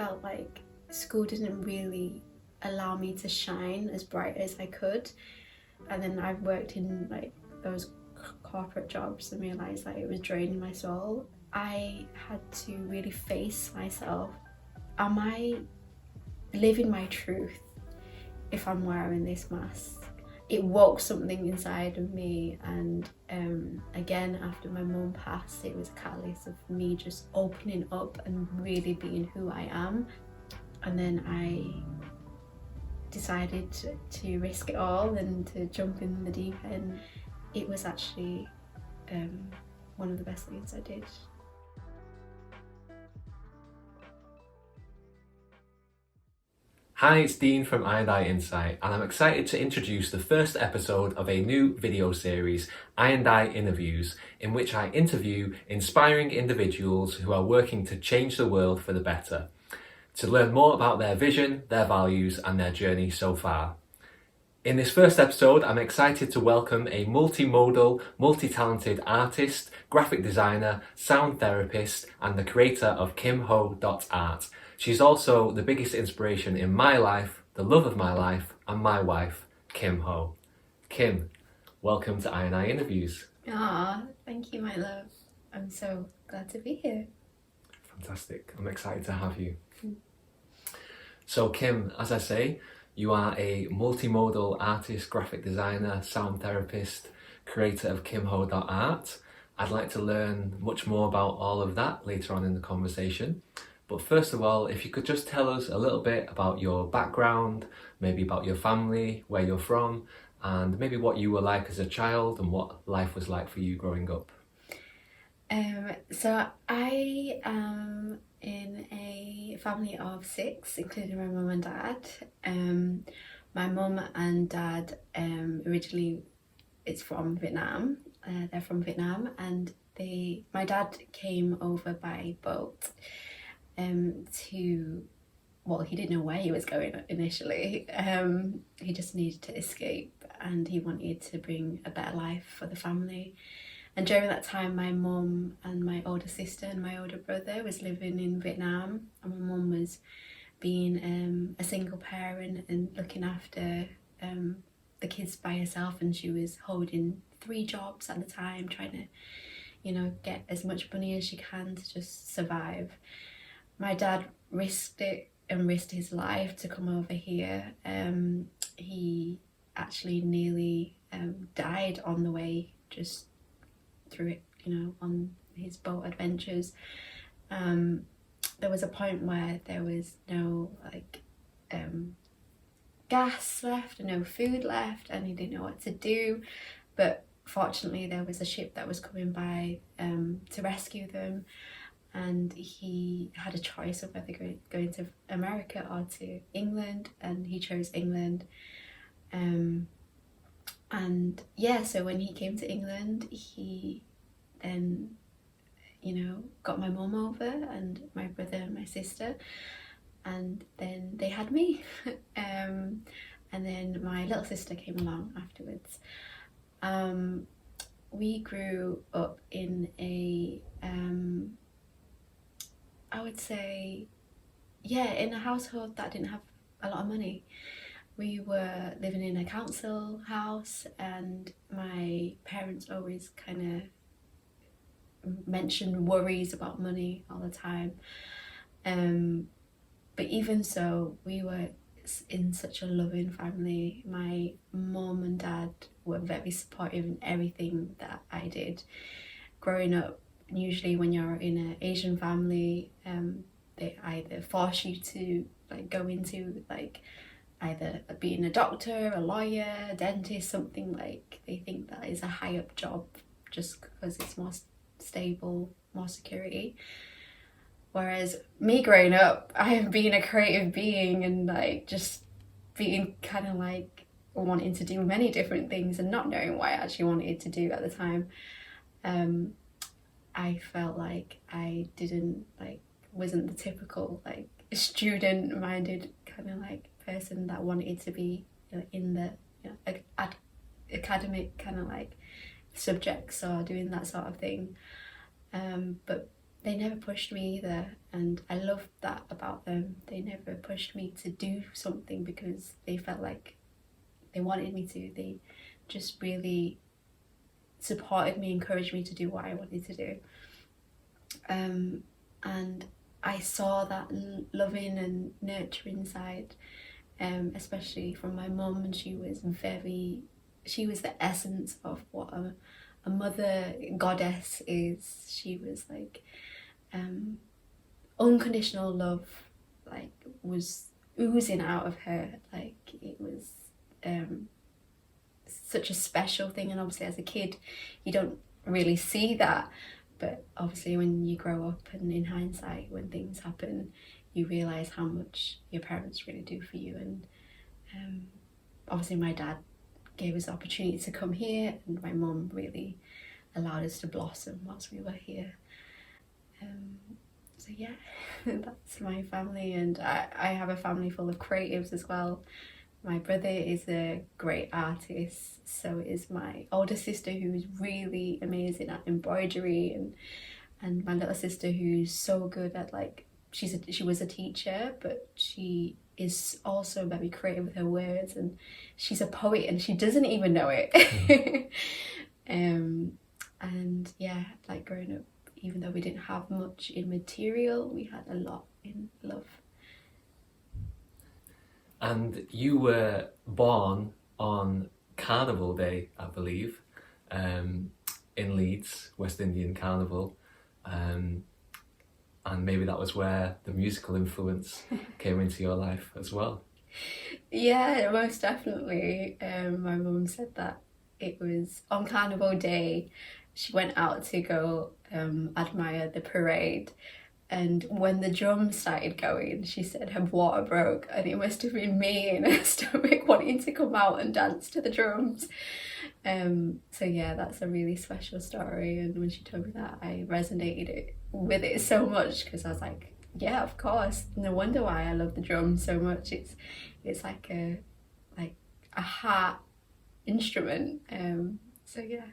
felt like school didn't really allow me to shine as bright as I could. And then I worked in like those corporate jobs and realised that it was draining my soul. I had to really face myself. Am I living my truth if I'm wearing this mask? It woke something inside of me, and again, after my mum passed, it was a catalyst of me just opening up and really being who I am. And then I decided to risk it all and to jump in the deep end. It was actually one of the best things I did. Hi, it's Dean from I&I Insight, and I'm excited to introduce the first episode of a new video series, I&I Interviews, in which I interview inspiring individuals who are working to change the world for the better, to learn more about their vision, their values, and their journey so far. In this first episode, I'm excited to welcome a multimodal, multi-talented artist, graphic designer, sound therapist, and the creator of KimHo.Art. She's also the biggest inspiration in my life, the love of my life, and my wife, Kim Ho. Kim, welcome to I&I Interviews. Thank you, my love. I'm so glad to be here. Fantastic. I'm excited to have you. So Kim, as I say, you are a multimodal artist, graphic designer, sound therapist, creator of KimHo.Art. I'd like to learn much more about all of that later on in the conversation. But first of all, if you could just tell us a little bit about your background, maybe about your family, where you're from, and maybe what you were like as a child and what life was like for you growing up. So I am in a family of 6, including my mum and dad. My mum and dad originally it's from Vietnam. They're from Vietnam, and my dad came over by boat. He didn't know where he was going initially. He just needed to escape, and he wanted to bring a better life for the family. And during that time, my mum and my older sister and my older brother was living in Vietnam, and my mum was being a single parent and looking after the kids by herself, and she was holding 3 jobs at the time, trying to, get as much money as she can to just survive. My dad risked it and risked his life to come over here. He actually nearly died on the way, just through it, on his boat adventures. There was a point where there was no gas left and no food left, and he didn't know what to do. But fortunately, there was a ship that was coming by to rescue them. And he had a choice of whether going to America or to England, and he chose England. So when he came to England, he then, got my mum over and my brother and my sister, and then they had me. And then my little sister came along afterwards. We grew up in in a household that didn't have a lot of money. We were living in a council house, and my parents always kind of mentioned worries about money all the time. But even so, we were in such a loving family. My mum and dad were very supportive in everything that I did. Growing up, usually when you're in an Asian family, they either force you to go into either being a doctor, a lawyer, a dentist, something they think that is a high up job just because it's more stable, more security. Whereas me growing up, I am being a creative being and just being kind of wanting to do many different things and not knowing what I actually wanted to do at the time. I felt like I wasn't the typical student minded kind of person that wanted to be in the academic kind of subjects or doing that sort of thing. But they never pushed me either, and I loved that about them. They never pushed me to do something because they felt like they wanted me to. They just really supported me, encouraged me to do what I wanted to do. And I saw that loving and nurturing side, especially from my mum, and she was the essence of what a mother goddess is. She was like unconditional love, like was oozing out of her. Like it was such a special thing, and obviously as a kid you don't really see that, but obviously when you grow up and in hindsight when things happen you realise how much your parents really do for you. And obviously my dad gave us the opportunity to come here, and my mum really allowed us to blossom whilst we were here. So yeah, that's my family, and I have a family full of creatives as well. My brother is a great artist, so is my older sister who's really amazing at embroidery, and my little sister who's so good at like, she was a teacher, but she is also very creative with her words, and she's a poet and she doesn't even know it. And yeah, like growing up, even though we didn't have much in material, we had a lot in love. And you were born on Carnival Day, I believe, in Leeds, West Indian Carnival. And maybe that was where the musical influence came into your life as well. Yeah, most definitely. My mum said that it was on Carnival Day. She went out to go admire the parade, and when the drums started going, she said her water broke, and it must have been me in her stomach wanting to come out and dance to the drums. So yeah, that's a really special story, and when she told me that, I resonated with it so much, because I was like, yeah, of course, no wonder why I love the drums so much. It's like a heart instrument. So yeah.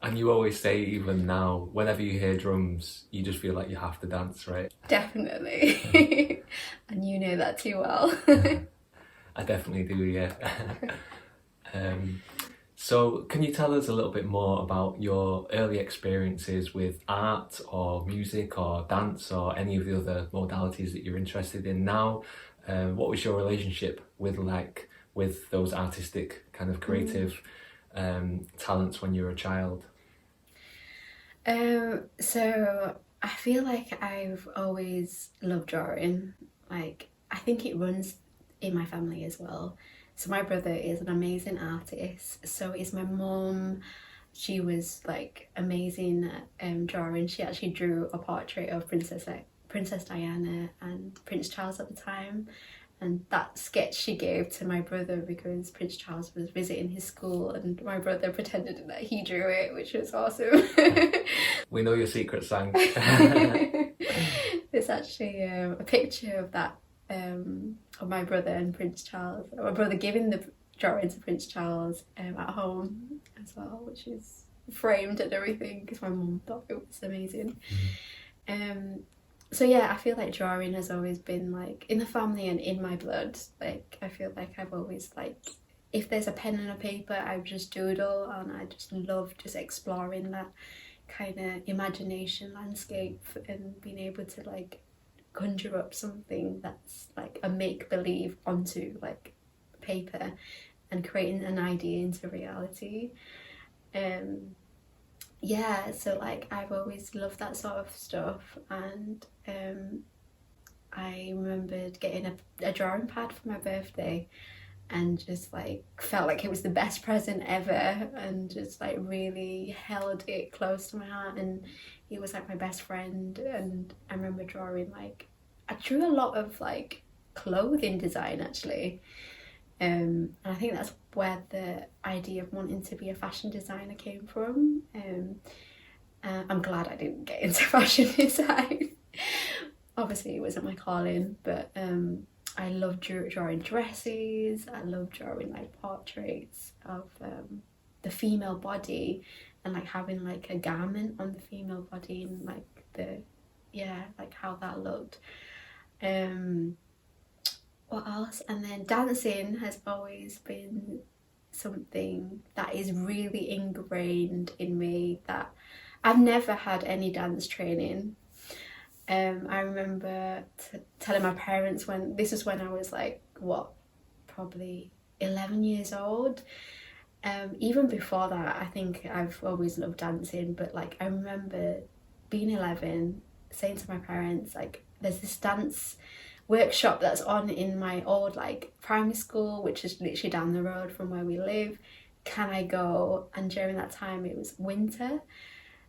And you always say, even now, whenever you hear drums, you just feel like you have to dance, right? Definitely. And you know that too well. I definitely do, yeah. So can you tell us a little bit more about your early experiences with art or music or dance or any of the other modalities that you're interested in now? What was your relationship with those artistic kind of creative talents when you were a child? So I feel like I've always loved drawing. Like, I think it runs in my family as well. So my brother is an amazing artist, so is my mum. She was like amazing at drawing. She actually drew a portrait of Princess Diana and Prince Charles at the time. And that sketch she gave to my brother because Prince Charles was visiting his school, and my brother pretended that he drew it, which was awesome. We know your secret, sang. There's actually a picture of that, of my brother and Prince Charles. My brother giving the drawing to Prince Charles at home as well, which is framed and everything because my mum thought it was amazing. So yeah, I feel like drawing has always been like in the family and in my blood. Like I feel like I've always like, if there's a pen and a paper, I just doodle, and I just love just exploring that kind of imagination landscape and being able to like conjure up something that's like a make-believe onto like paper and creating an idea into reality. Yeah, so like I've always loved that sort of stuff, and I remembered getting a drawing pad for my birthday and just like felt like it was the best present ever, and just like really held it close to my heart, and it was like my best friend. And I remember drawing, like I drew a lot of like clothing design actually, and I think that's where the idea of wanting to be a fashion designer came from. I'm glad I didn't get into fashion design. Obviously it wasn't my calling, but I love drawing dresses. I love drawing like portraits of the female body, and like having like a garment on the female body, and like the yeah, like how that looked. What else? And then dancing has always been something that is really ingrained in me, that I've never had any dance training. I remember telling my parents, when this was when I was like, what, probably 11 years old. Even before that, I think I've always loved dancing, but like I remember being 11, saying to my parents, like, there's this dance workshop that's on in my old like primary school, which is literally down the road from where we live. Can I go? And during that time it was winter,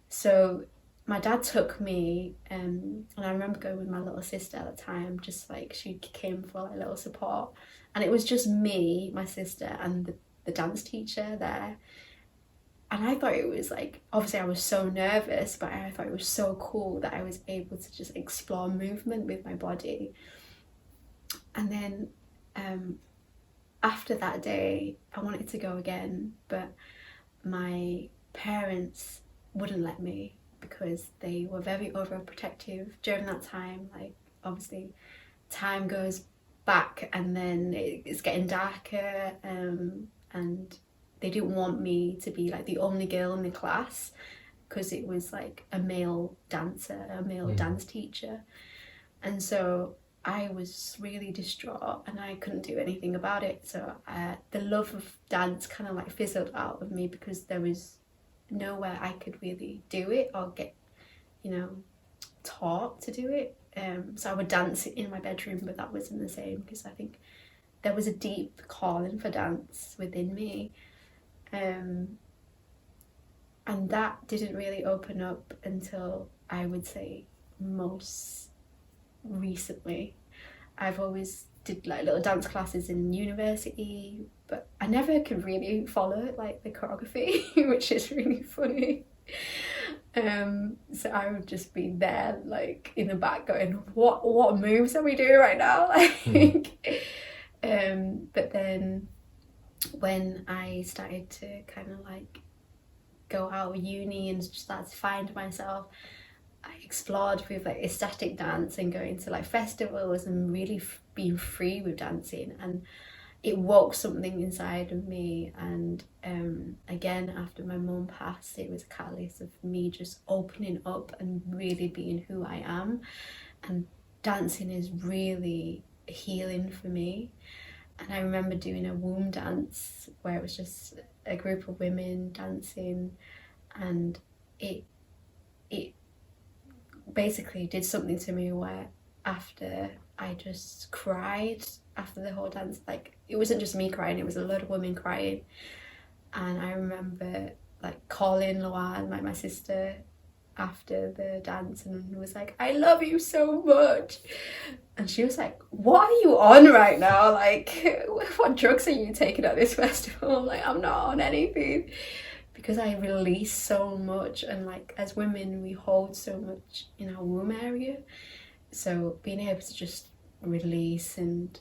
so my dad took me, and I remember going with my little sister at the time, just like she came for like a little support, and it was just me, my sister, and the dance teacher there. And I thought it was like, obviously I was so nervous, but I thought it was so cool that I was able to just explore movement with my body. And then after that day I wanted to go again, but my parents wouldn't let me because they were very overprotective during that time. Like, obviously time goes back and then it's getting darker, and they didn't want me to be like the only girl in the class, because it was like a male dancer, a male dance teacher. And so I was really distraught and I couldn't do anything about it. So the love of dance kind of like fizzled out of me, because there was nowhere I could really do it or get, taught to do it. So I would dance in my bedroom, but that wasn't the same, because I think there was a deep calling for dance within me. And that didn't really open up until, I would say, most recently. I've always did like little dance classes in university, but I never could really follow like the choreography, which is really funny. So I would just be there like in the back going, what moves are we doing right now? But then when I started to kind of like go out of uni and start to find myself, I explored with like ecstatic dance and going to like festivals and really being free with dancing, and it woke something inside of me. And again, after my mum passed, it was a catalyst of me just opening up and really being who I am. And dancing is really healing for me. And I remember doing a womb dance where it was just a group of women dancing, and it basically did something to me where after I just cried after the whole dance. Like, it wasn't just me crying, it was a lot of women crying. And I remember like calling Luan, like my sister, after the dance, and was like, I love you so much. And she was like, what are you on right now? Like, what drugs are you taking at this festival? Like, I'm not on anything. Because I release so much, and like as women we hold so much in our womb area, so being able to just release and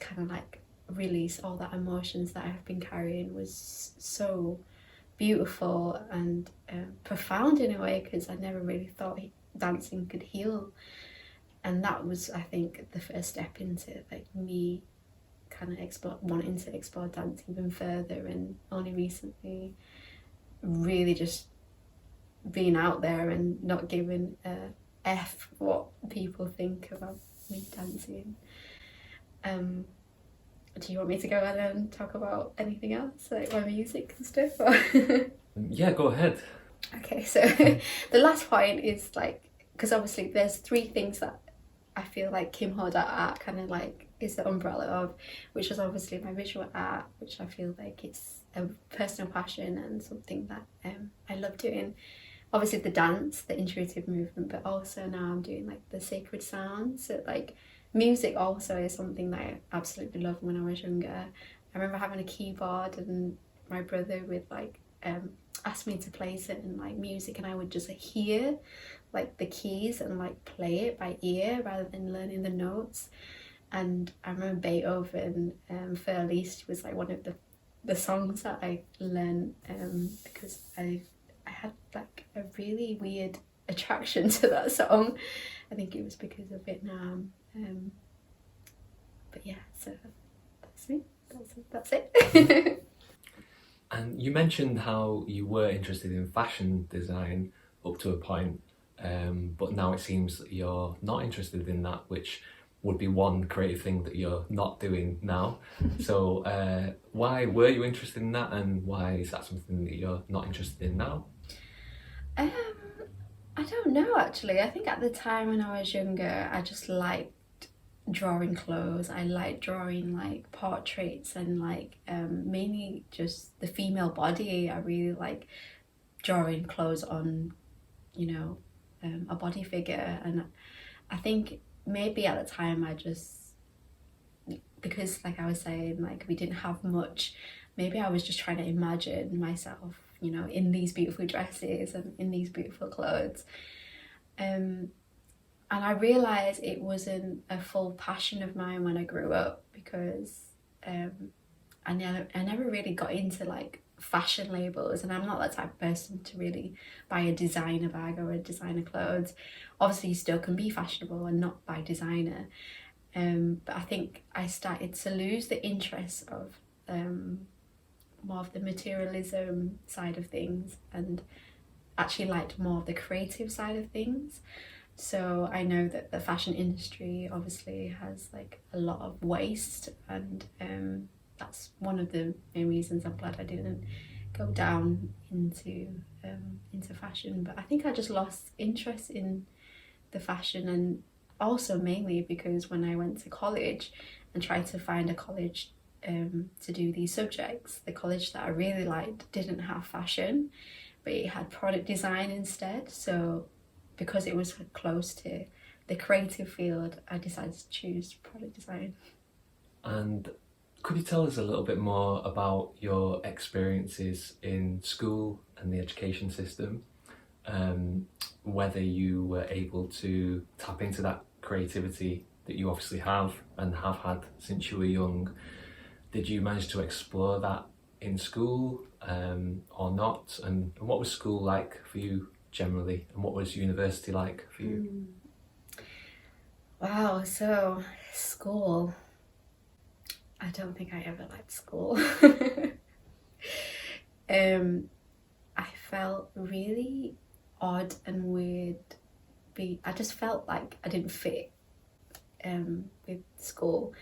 kind of like release all that emotions that I've been carrying was so beautiful and profound in a way, because I never really thought dancing could heal. And that was, I think, the first step into like me kind of wanting to explore dance even further, and only recently really just being out there and not giving a F what people think about me dancing. Do you want me to go ahead and talk about anything else, like my music and stuff? Yeah, go ahead. Okay, so the last point is like, because obviously there's three things that I feel like KimHo.Art kind of like is the umbrella of, which is obviously my visual art, which I feel like it's a personal passion and something that I love doing. Obviously the dance, the intuitive movement, but also now I'm doing like the sacred sounds. So like music also is something that I absolutely loved when I was younger. I remember having a keyboard, and my brother would like ask me to play certain like music, and I would just hear like the keys and like play it by ear rather than learning the notes. And I remember Beethoven, Für Liszt was like one of the songs that I learned because I had like a really weird attraction to that song. I think it was because of Vietnam. But yeah, so that's it. That's it. And you mentioned how you were interested in fashion design up to a point, but now it seems that you're not interested in that, which would be one creative thing that you're not doing now. So why were you interested in that, and why is that something that you're not interested in now? I don't know actually. I think at the time when I was younger, I just liked drawing clothes. I liked drawing like portraits and like mainly just the female body. I really like drawing clothes on, you know, a body figure. And I think maybe at the time I just, because like I was saying, like we didn't have much, maybe I was just trying to imagine myself, you know, in these beautiful dresses and in these beautiful clothes. And I realised it wasn't a full passion of mine when I grew up, because I never really got into like fashion labels, and I'm not that type of person to really buy a designer bag or a designer clothes. Obviously you still can be fashionable and not buy designer, but I think I started to lose the interest of more of the materialism side of things, and actually liked more of the creative side of things. So I know that the fashion industry obviously has like a lot of waste, and that's one of the main reasons I'm glad I didn't go down into fashion. But I think I just lost interest in the fashion, and also mainly because when I went to college and tried to find a college to do these subjects, the college that I really liked didn't have fashion, but it had product design instead. So because it was close to the creative field, I decided to choose product design. And could you tell us a little bit more about your experiences in school and the education system? Whether you were able to tap into that creativity that you obviously have and have had since you were young. Did you manage to explore that in school or not? And what was school like for you generally? And what was university like for you? Wow, so school. I don't think I ever liked school. I felt really odd and weird. I just felt like I didn't fit with school.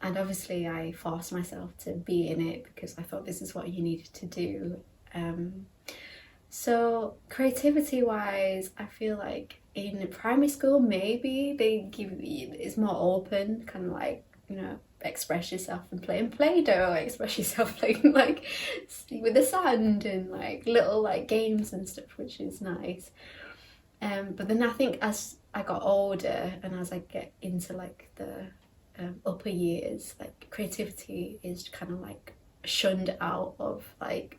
And obviously I forced myself to be in it because I thought this is what you needed to do. So creativity wise, I feel like in primary school maybe they give you, it's more open, kind of like, you know, express yourself and playing Play-Doh, express yourself playing like with the sand and like little like games and stuff, which is nice. But then I think as I got older and as I get into like the upper years, like creativity is kind of like shunned out of like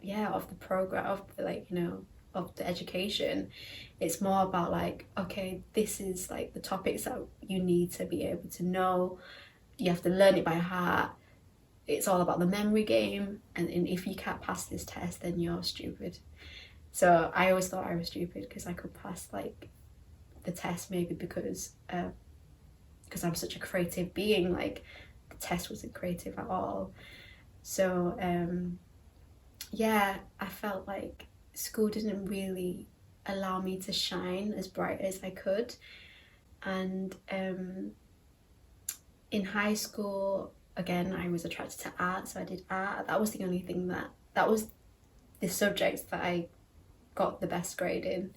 of the program, of the, like, you know, of the education. It's more about like, okay, this is like the topics that you need to be able to know. You have to learn it by heart. It's all about the memory game, and if you can't pass this test, then you're stupid. So I always thought I was stupid because I could pass like the test, maybe because I'm such a creative being. Like the test wasn't creative at all. So yeah, I felt like school didn't really allow me to shine as bright as I could. And in high school, again, I was attracted to art, so I did art. That was the only thing that was the subject that I got the best grade in.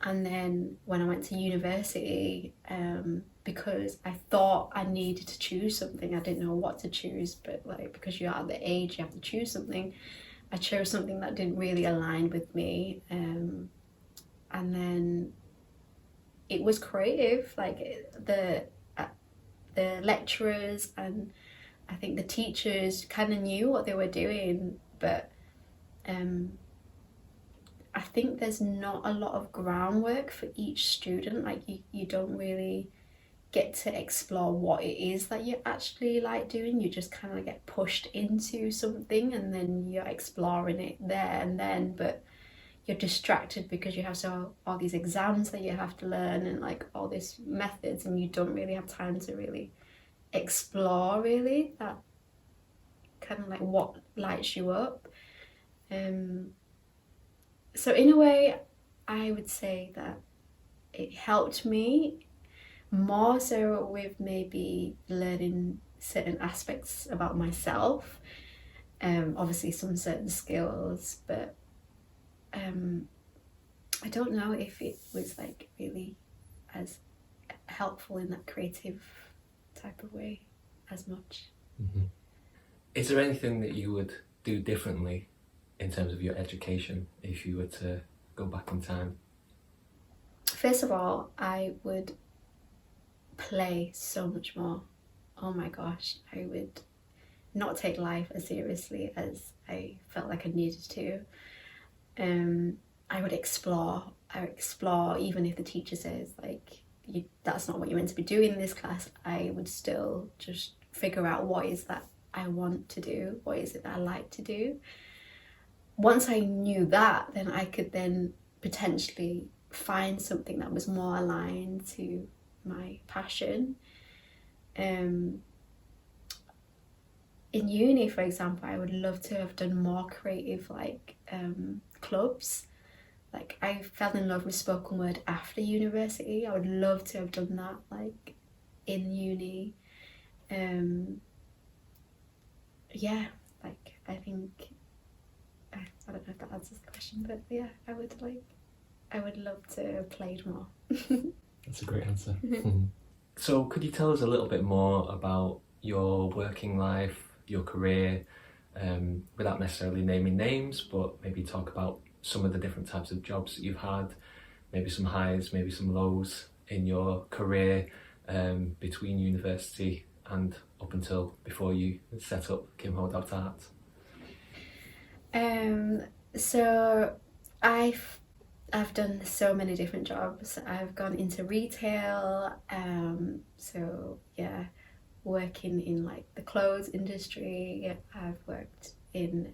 And then when I went to university, because I thought I needed to choose something, I didn't know what to choose, but like because you're at the age you have to choose something, I chose something that didn't really align with me, and then it was creative. Like the lecturers and I think the teachers kind of knew what they were doing, but I think there's not a lot of groundwork for each student. Like you don't really get to explore what it is that you actually like doing. You just kind of get pushed into something and then you're exploring it there and then. But you're distracted because you have all these exams that you have to learn and like all these methods, and you don't really have time to really explore really that kind of like what lights you up. So in a way, I would say that it helped me more so with maybe learning certain aspects about myself, obviously some certain skills, but I don't know if it was like really as helpful in that creative type of way as much. Mm-hmm. Is there anything that you would do differently in terms of your education if you were to go back in time? First of all, I would play so much more. Oh my gosh, I would not take life as seriously as I felt like I needed to. I would explore. Even if the teacher says like that's not what you're meant to be doing in this class, I would still just figure out what is that I want to do, what is it that I like to do. Once I knew that, then I could then potentially find something that was more aligned to my passion. In uni, for example, I would love to have done more creative like clubs. Like I fell in love with spoken word after university. I would love to have done that like in uni. Yeah, like I think I don't know if that answers the question, but yeah, I would love to have played more. That's a great answer. So could you tell us a little bit more about your working life, your career, without necessarily naming names, but maybe talk about some of the different types of jobs that you've had, maybe some highs, maybe some lows in your career, between university and up until before you set up KimHo.Art? So I've done so many different jobs. I've gone into retail, so yeah, working in like the clothes industry. I've worked in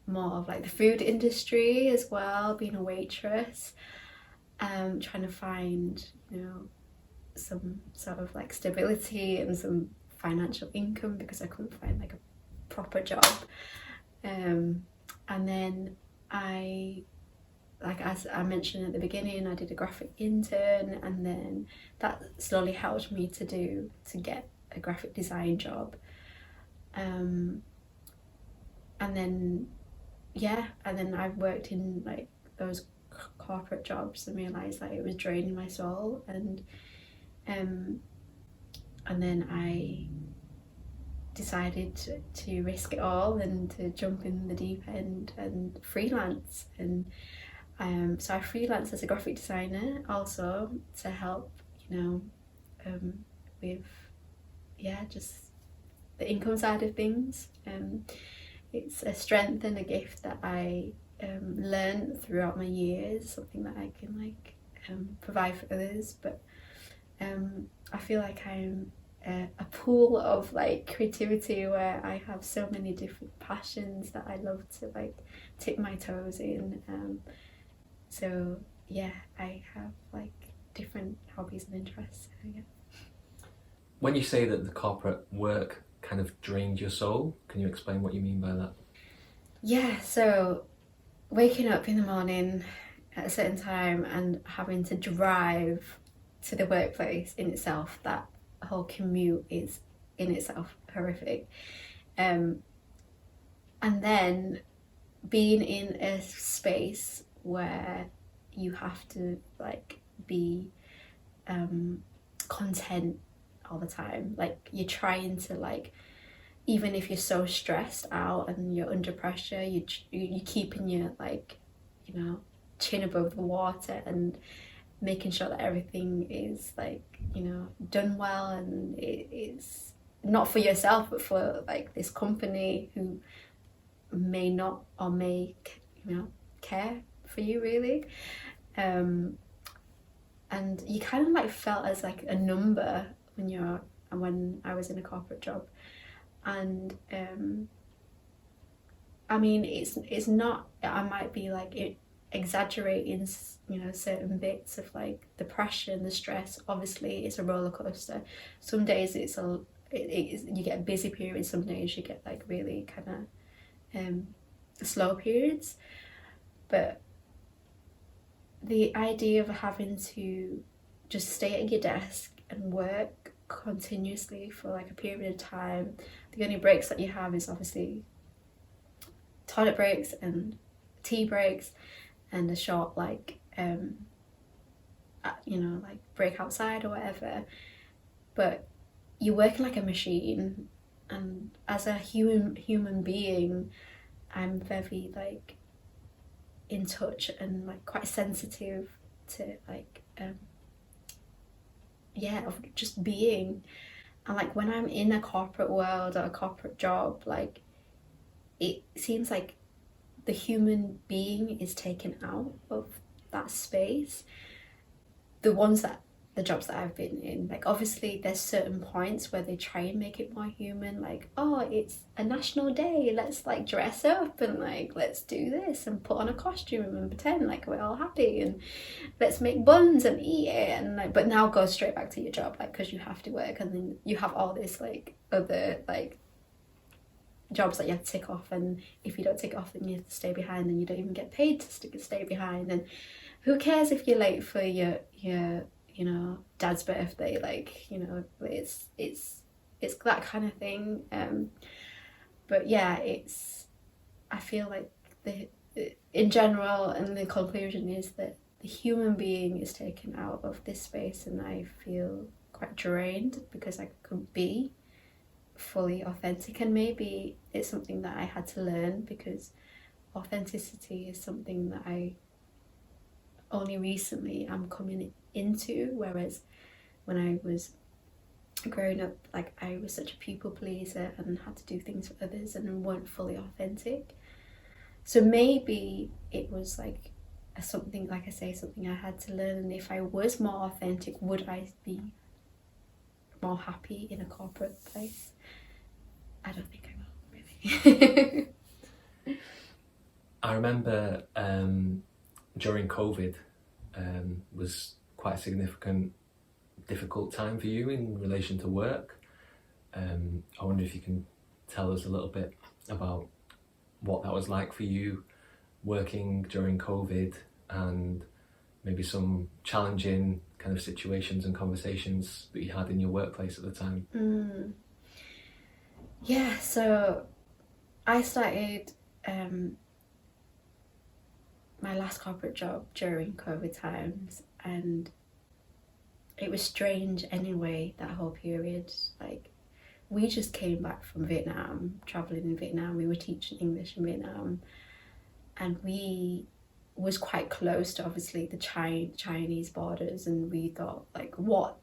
more of like the food industry as well, being a waitress, trying to find, some sort of like stability and some financial income because I couldn't find like a proper job. And then as I mentioned at the beginning, I did a graphic intern, and then that slowly helped me to get a graphic design job. And then I've worked in like those corporate jobs and realised that it was draining my soul, and then I decided to risk it all and to jump in the deep end and freelance. And so I freelance as a graphic designer also to help, with just the income side of things. It's a strength and a gift that I learned throughout my years, something that I can provide for others. But I feel like I'm a pool of like creativity where I have so many different passions that I love to like tip my toes in. So yeah, I have like different hobbies and interests. So, yeah. When you say that the corporate work kind of drained your soul, can you explain what you mean by that? Yeah, so waking up in the morning at a certain time and having to drive to the workplace in itself, that whole commute is in itself horrific. And then being in a space where you have to like be content all the time, like you're trying to like, even if you're so stressed out and you're under pressure, you're keeping your like, chin above the water and making sure that everything is like, done well, and it's not for yourself but for like this company who may not or may care for you really. And you kind of like felt as like a number when I was in a corporate job. And I mean, it's not, I might be like exaggerating, you know, certain bits of like the pressure and the stress. Obviously, it's a roller coaster. Some days you get busy periods. Some days you get like really kind of slow periods. But the idea of having to just stay at your desk and work continuously for like a period of time, the only breaks that you have is obviously toilet breaks and tea breaks and a short like you know, like break outside or whatever. But you're working like a machine, and as a human being, I'm very like in touch and like quite sensitive to like of just being. And like when I'm in a corporate world or a corporate job, like it seems like the human being is taken out of that space. The jobs that I've been in, like obviously there's certain points where they try and make it more human, like, oh, it's a national day, let's like dress up and like let's do this and put on a costume and pretend like we're all happy and let's make buns and eat it, and like, but now go straight back to your job, like, because you have to work, and then you have all this like other like jobs that you have to tick off, and if you don't tick off then you have to stay behind, and you don't even get paid to stay behind, and who cares if you're late for your you know, dad's birthday, like, you know, it's that kind of thing. But yeah, I feel like in general, and the conclusion is that the human being is taken out of this space, and I feel quite drained because I couldn't be fully authentic. And maybe it's something that I had to learn, because authenticity is something that I only recently am coming into, whereas when I was growing up, like, I was such a people pleaser and had to do things for others and weren't fully authentic. So maybe it was like something, like I say, something I had to learn. And if I was more authentic, would I be more happy in a corporate place? I don't think I will, really. I remember during COVID was quite a significant, difficult time for you in relation to work. I wonder if you can tell us a little bit about what that was like for you working during COVID, and maybe some challenging kind of situations and conversations that you had in your workplace at the time. Yeah, so I started my last corporate job during COVID times, and it was strange anyway, that whole period. Like, we just came back from Vietnam, traveling in Vietnam. We were teaching English in Vietnam, and we was quite close to obviously the Chinese borders, and we thought, like, what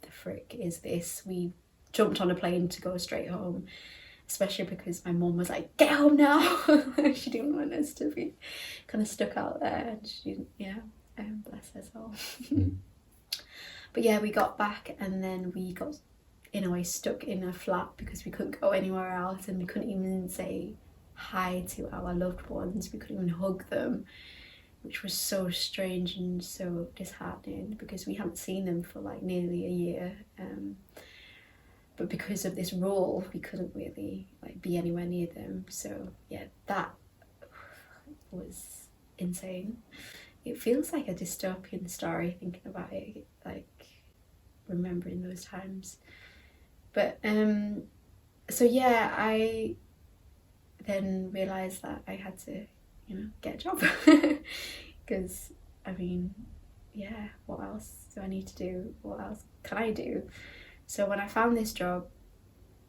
the frick is this? We jumped on a plane to go straight home, especially because my mum was like, get home now. She didn't want us to be kind of stuck out there, and she, bless her soul. But yeah, we got back, and then we got in a way stuck in a flat because we couldn't go anywhere else, and we couldn't even say hi to our loved ones. We couldn't even hug them, which was so strange and so disheartening because we hadn't seen them for like nearly a year. But because of this rule, we couldn't really like be anywhere near them. So yeah, that was insane. It feels like a dystopian story thinking about it, like remembering those times. But so yeah, I then realised that I had to, get a job. Because, I mean, yeah, what else do I need to do? What else can I do? So when I found this job,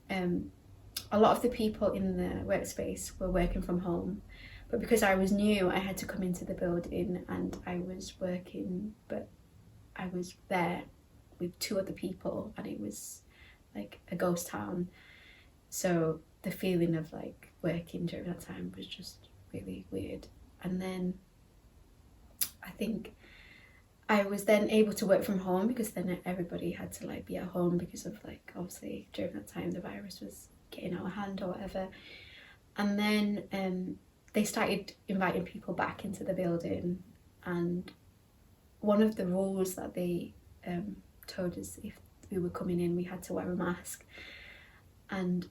a lot of the people in the workspace were working from home. But because I was new, I had to come into the building, and I was working, but I was there with 2 other people, and it was like a ghost town. So the feeling of like working during that time was just really weird. And then I think I was then able to work from home, because then everybody had to like be at home because of like, obviously during that time the virus was getting out of hand or whatever. And then they started inviting people back into the building, and one of the rules that they told us, if we were coming in, we had to wear a mask. And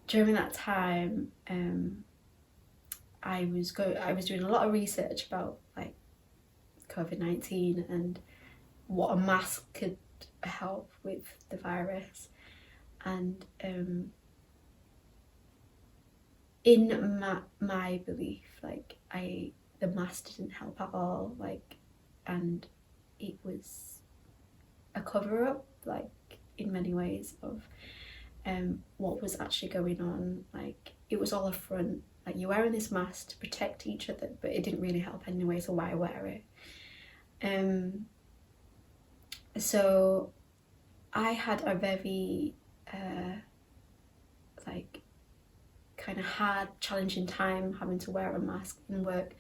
during that time, I was doing a lot of research about like COVID-19 and what a mask could help with the virus. And in my belief, like the mask didn't help at all, like, and it was a cover-up, like, in many ways, of what was actually going on. Like, it was all a front, like, you're wearing this mask to protect each other, but it didn't really help anyway, so why wear it? So I had a very like kind of hard, challenging time having to wear a mask in work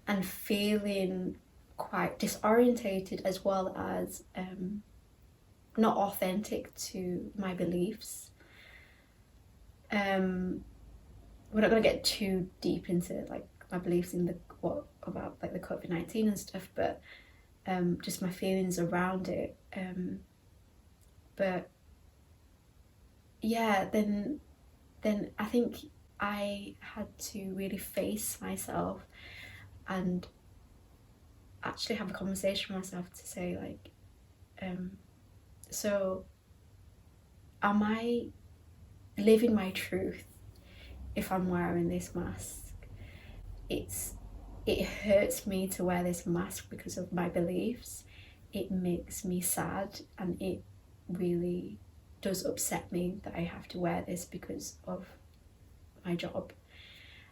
and feeling quite disorientated, as well as not authentic to my beliefs. We're not going to get too deep into like my beliefs in about like the COVID-19 and stuff, but just my feelings around it. But yeah, then I think I had to really face myself and actually have a conversation with myself to say, like, so am I living my truth if I'm wearing this mask? It hurts me to wear this mask because of my beliefs. It makes me sad, and it really does upset me that I have to wear this because of my job.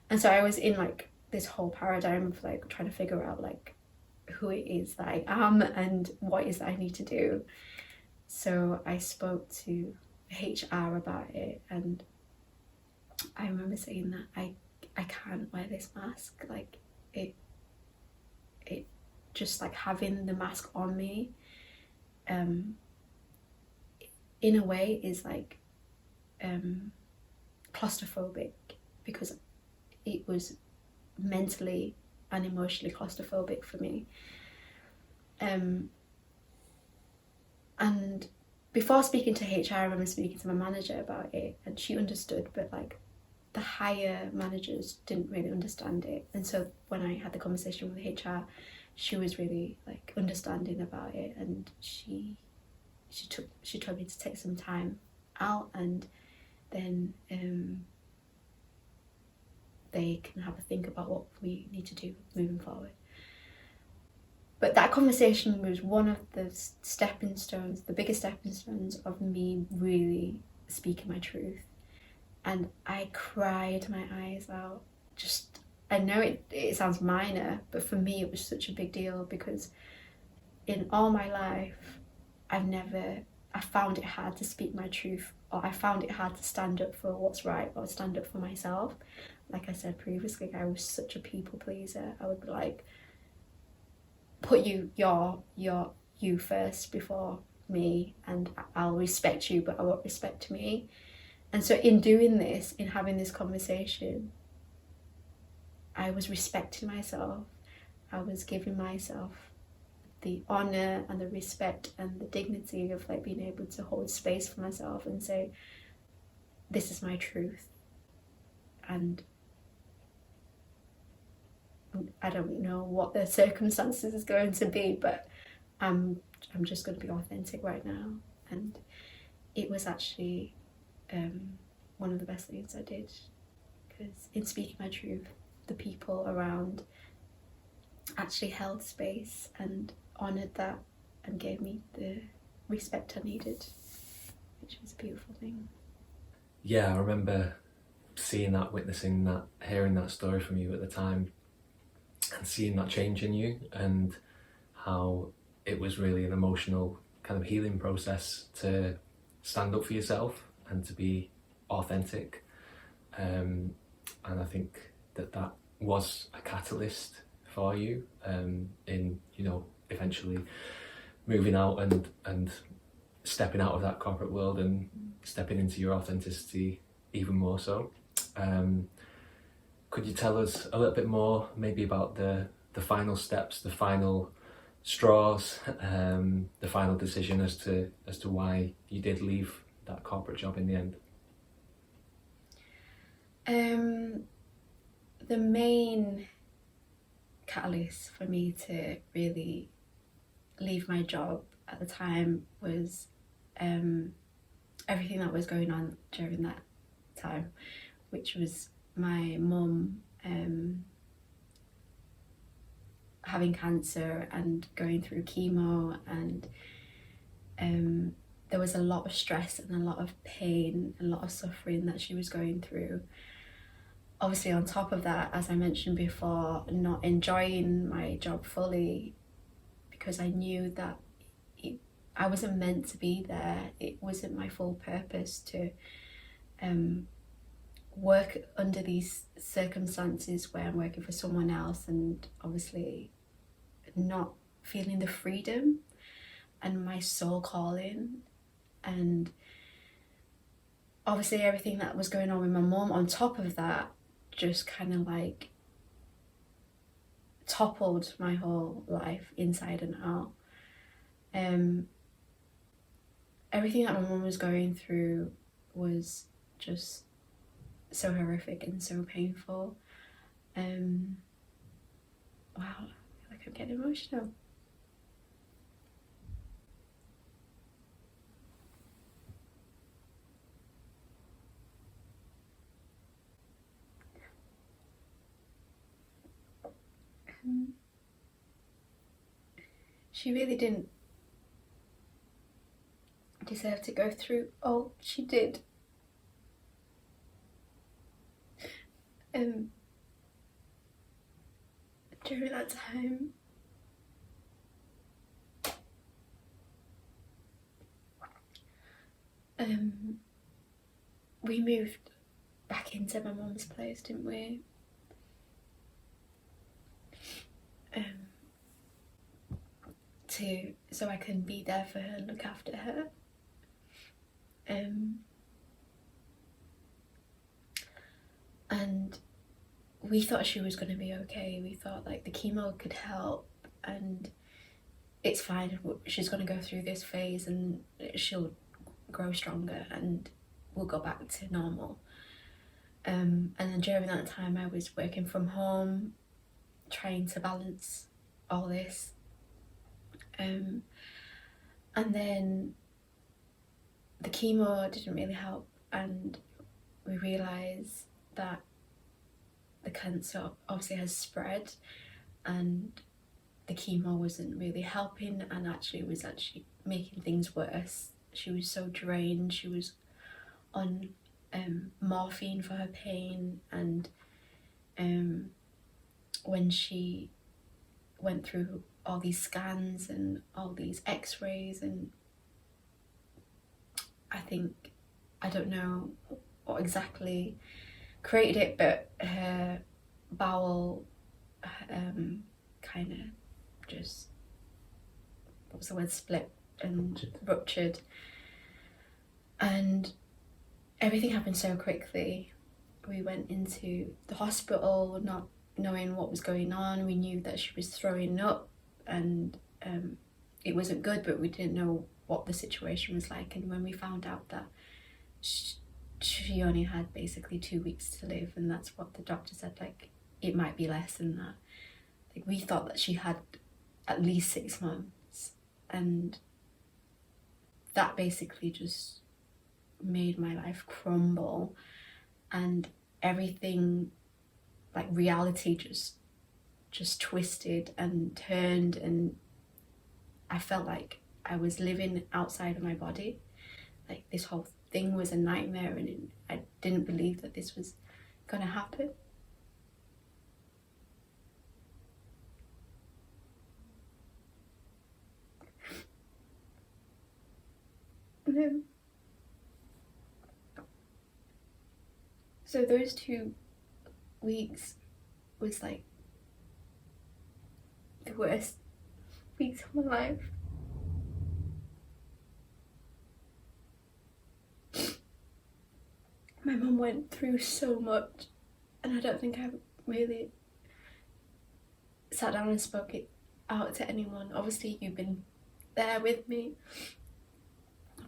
And so I was in like this whole paradigm of like trying to figure out like who it is that I am and what it is that I need to do. So I spoke to HR about it, and I remember saying that I can't wear this mask. Like it just like having the mask on me in a way is like claustrophobic, because it was mentally and emotionally claustrophobic for me. And before speaking to HR, I remember speaking to my manager about it, and she understood, but like the higher managers didn't really understand it. And so when I had the conversation with HR, she was really like understanding about it, and she told me to take some time out, and then they can have a think about what we need to do moving forward. But that conversation was one of the stepping stones, the biggest stepping stones of me really speaking my truth. And I cried my eyes out. Just, I know it sounds minor, but for me it was such a big deal, because in all my life, I found it hard to speak my truth, or I found it hard to stand up for what's right, or stand up for myself. Like I said previously, I was such a people pleaser. I would be like, put you first before me, and I'll respect you, but I won't respect me. And so in doing this, in having this conversation, I was respecting myself. I was giving myself the honor and the respect and the dignity of like being able to hold space for myself and say, this is my truth. And I don't know what the circumstances is going to be, but I'm just going to be authentic right now. And it was actually one of the best things I did, because in speaking my truth, the people around actually held space and honoured that and gave me the respect I needed, which was a beautiful thing. Yeah, I remember seeing that, witnessing that, hearing that story from you at the time, and seeing that change in you, and how it was really an emotional kind of healing process to stand up for yourself and to be authentic. And I think that was a catalyst for you in, you know, eventually moving out and stepping out of that corporate world and stepping into your authenticity even more so. could you tell us a little bit more maybe about the final steps, the final straws, the final decision as to why you did leave that corporate job in the end? The main catalyst for me to really leave my job at the time was everything that was going on during that time, which was my mum having cancer and going through chemo, and there was a lot of stress and a lot of pain, a lot of suffering that she was going through. Obviously, on top of that, as I mentioned before, not enjoying my job fully because I knew that I wasn't meant to be there. It wasn't my full purpose to work under these circumstances where I'm working for someone else, and obviously not feeling the freedom and my soul calling. And obviously everything that was going on with my mum on top of that just kind of like toppled my whole life inside and out. Everything that my mum was going through was just so horrific and so painful. Wow, I feel like I'm getting emotional. She really didn't deserve to go through all she did. During that time, we moved back into my mum's place, didn't we? So I can be there for her and look after her. And we thought she was going to be okay. We thought like the chemo could help and it's fine. She's going to go through this phase and she'll grow stronger and we'll go back to normal. And then during that time I was working from home, trying to balance all this. And then the chemo didn't really help, and we realised that the cancer obviously has spread and the chemo wasn't really helping and actually was making things worse. She was so drained. She was on morphine for her pain, and when she went through all these scans and all these x-rays, and I don't know what exactly created it, but her bowel kind of just, what was the word, split and ruptured, and everything happened so quickly. We went into the hospital not knowing what was going on. We knew that she was throwing up and it wasn't good, but we didn't know what the situation was like. And when we found out that she only had basically 2 weeks to live, and that's what the doctor said, like it might be less than that. Like we thought that she had at least 6 months, and that basically just made my life crumble, and everything, like reality just twisted and turned, and I felt like I was living outside of my body. Like this whole thing was a nightmare, and I didn't believe that this was gonna happen. So those 2 weeks was like the worst weeks of my life. My mum went through so much, And I don't think I really sat down and spoke it out to anyone. Obviously you've been there with me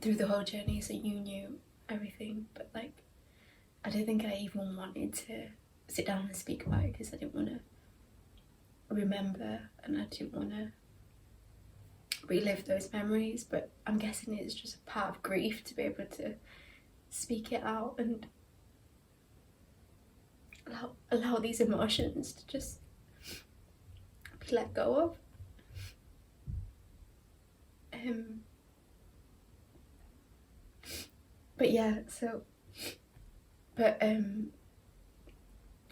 through the whole journey, so you knew everything, but like I don't think I even wanted to sit down and speak about it because I didn't want to remember and I didn't want to relive those memories. But I'm guessing it's just a part of grief to be able to speak it out and allow these emotions to just be let go of. But yeah,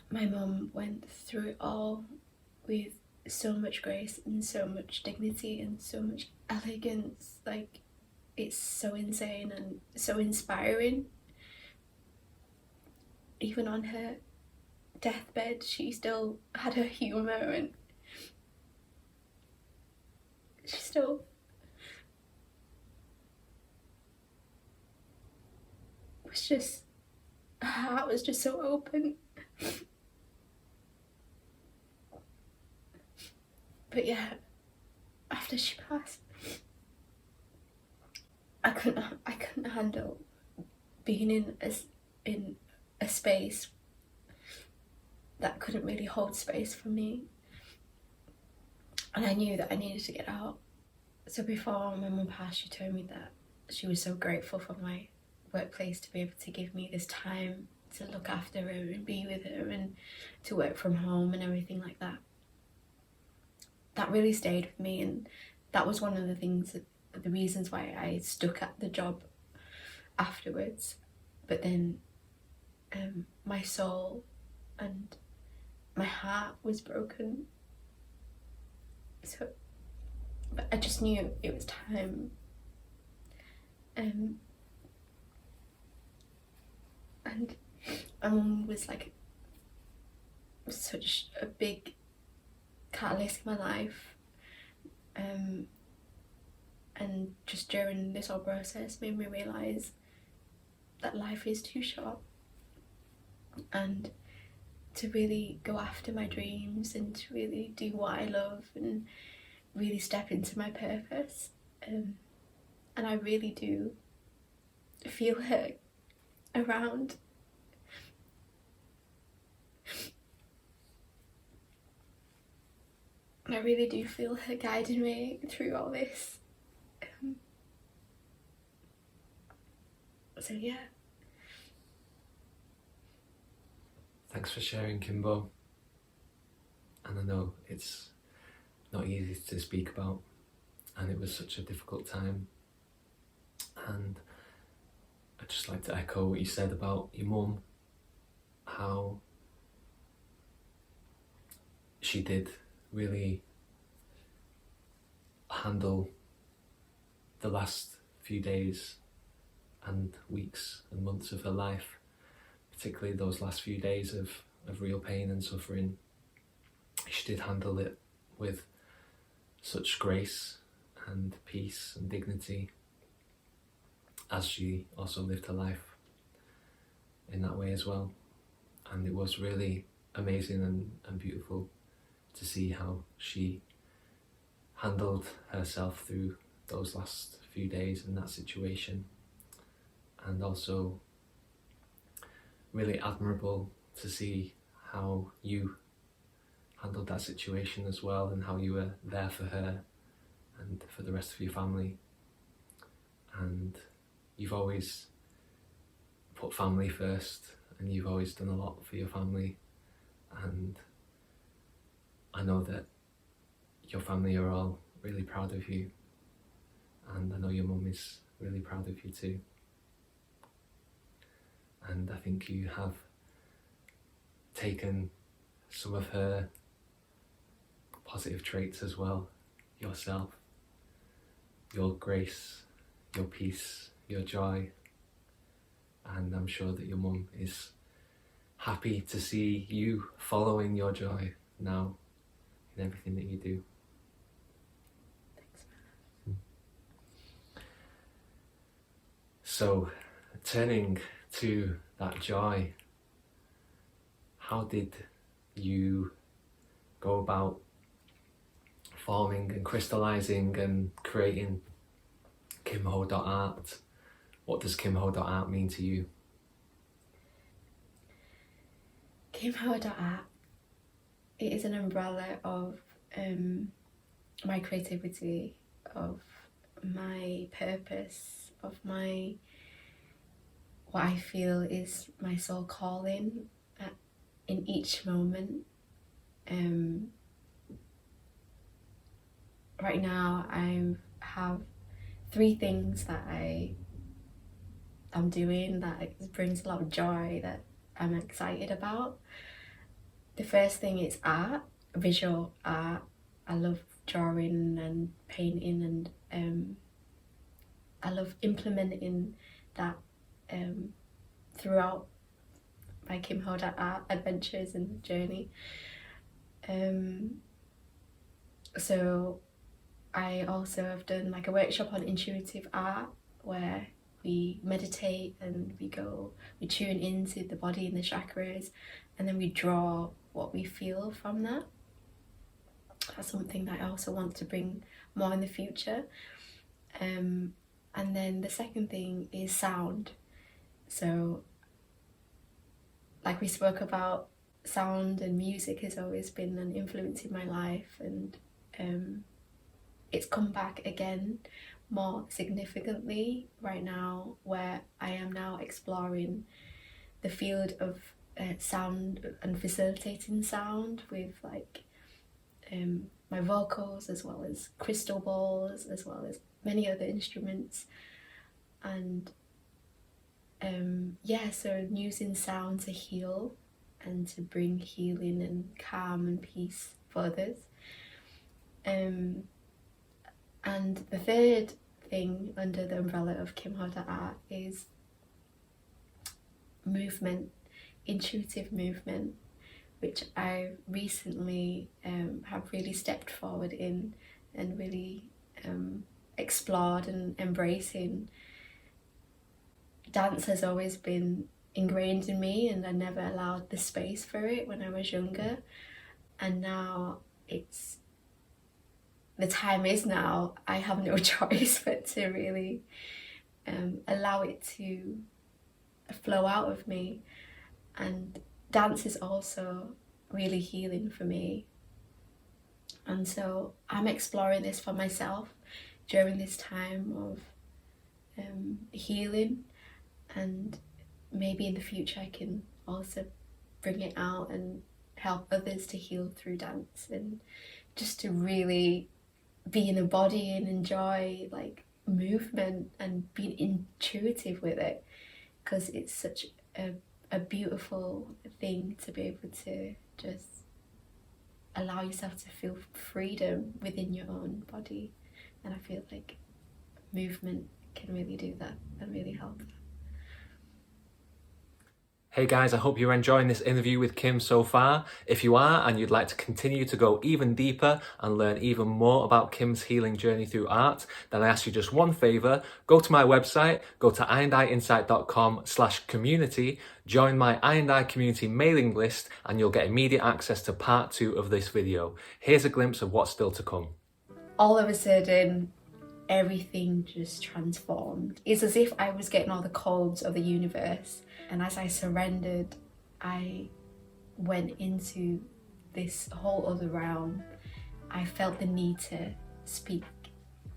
my mum went through it all with so much grace and so much dignity and so much elegance. Like, it's so insane and so inspiring. Even on her deathbed, she still had her humour, and she still was just, her heart was just so open. But yeah, after she passed, I couldn't handle being in a space that couldn't really hold space for me, and I knew that I needed to get out. So before my mum passed, she told me that she was so grateful for my workplace to be able to give me this time to look after her and be with her and to work from home and everything like that. That really stayed with me, and that was one of the things the reasons why I stuck at the job afterwards. But then my soul and my heart was broken, so but I just knew it was time. And my mum was like such a big catalyst in my life, and just during this whole process made me realise that life is too short, and to really go after my dreams and to really do what I love and really step into my purpose. And I really do feel her around. I really do feel her guiding me through all this. So yeah. Thanks for sharing, Kimbo. And I know it's not easy to speak about, and it was such a difficult time. And I'd just like to echo what you said about your mum, how she did really handle the last few days and weeks and months of her life, particularly those last few days of real pain and suffering. She did handle it with such grace and peace and dignity, as she also lived her life in that way as well. And it was really amazing and beautiful to see how she handled herself through those last few days in that situation, and also really admirable to see how you handled that situation as well, and how you were there for her and for the rest of your family. And you've always put family first, and you've always done a lot for your family, and I know that your family are all really proud of you, and I know your mum is really proud of you too. And I think you have taken some of her positive traits as well yourself: your grace, your peace, your joy. And I'm sure that your mum is happy to see you following your joy now in everything that you do. Thanks. So, turning to that joy, how did you go about forming and crystallizing and creating KimHo.Art? What does KimHo.Art mean to you? KimHo.Art, it is an umbrella of my creativity, of my purpose, of my what I feel is my soul calling in each moment. Right now I have 3 things that I'm doing that brings a lot of joy, that I'm excited about. The first thing is art, visual art. I love drawing and painting, and I love implementing that throughout my KimHo.Art adventures and journey. So I also have done like a workshop on intuitive art where we meditate and we tune into the body and the chakras, and then we draw what we feel from that. That's something that I also want to bring more in the future. And then the second thing is sound. So like we spoke about, sound and music has always been an influence in my life, and it's come back again more significantly right now, where I am now exploring the field of sound and facilitating sound with like my vocals, as well as crystal balls, as well as many other instruments. And so using sound to heal and to bring healing and calm and peace for others. And the third thing under the umbrella of KimHo.Art is movement, intuitive movement, which I recently have really stepped forward in and really explored and embracing. Dance has always been ingrained in me, and I never allowed the space for it when I was younger, and now the time is now. I have no choice but to really allow it to flow out of me. And dance is also really healing for me, and so I'm exploring this for myself during this time of healing, and maybe in the future I can also bring it out and help others to heal through dance, and just to really be in a body and enjoy like movement and be intuitive with it, because it's such a beautiful thing to be able to just allow yourself to feel freedom within your own body. And I feel like movement can really do that and really help. Hey guys, I hope you're enjoying this interview with Kim so far. If you are, and you'd like to continue to go even deeper and learn even more about Kim's healing journey through art, then I ask you just one favour. Go to my website, go to IInsight.com/community, join my I&I community mailing list, and you'll get immediate access to part 2 of this video. Here's a glimpse of what's still to come. All of a sudden, everything just transformed. It's as if I was getting all the codes of the universe, and as I surrendered, I went into this whole other realm. I felt the need to speak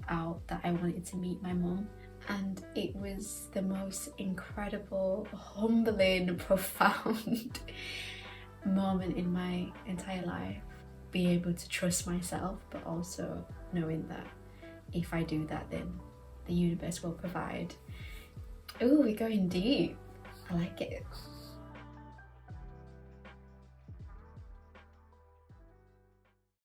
out that I wanted to meet my mum, and it was the most incredible, humbling, profound moment in my entire life. Being able to trust myself, but also knowing that if I do that, then the universe will provide. Oh, we're going deep. I like it.